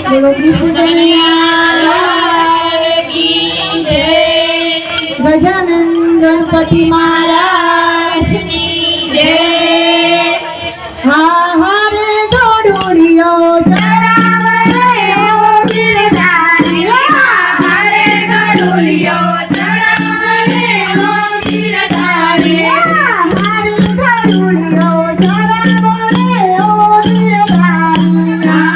બોલો કૃષ્ણ કનૈયા કી જય ગજાનંદ ગણપતિ મહારાજ કી જય હા હરે દોડુરિયો ચરાવરે ઓ ગિરધારી હરે દોડુરિયો ચરાવરે ઓ ગિરધારી હરે દોડુરિયો ચરાવરે ઓ ગિરધારી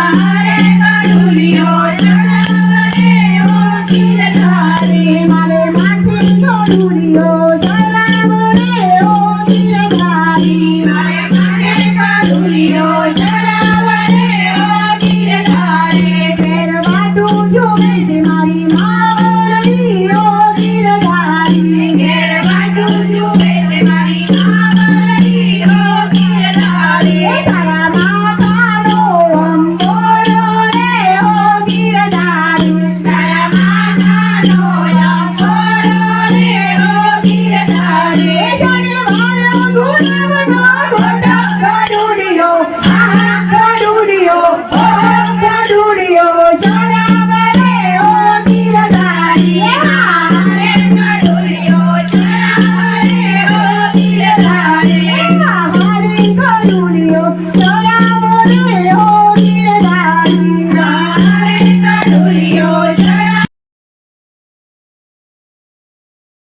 હરે દોડુરિયો ચરાવરે ઓ ગિરધારી મારે માથે દોડુરિયો ચરાવરે ઓ ગિરધારી મારે માથે દોડુરિયો ચરાવરે ઓ ગિરધારી ફેરવાતું જોવે છે મારી માવડી ઓ ગિરધારી ફેરવાતું જોવે છે મારી માવડી ઓ ગિરધારી તારા માતાનો અંબોરો રે ઓ ગિરધારી તારા માતાનો અંબોરો રે ઓ ગિરધારી જાણે મારો ગુલાબનો છોટો ગડુડિયો આહા ગડુડિયો ઓ ગડુડિયો ચરાવરે ઓ ગિરધારી હારે ગડુડિયો ચરાવરે ઓ ગિરધારી હારે ગડુડિયો ચરાવરે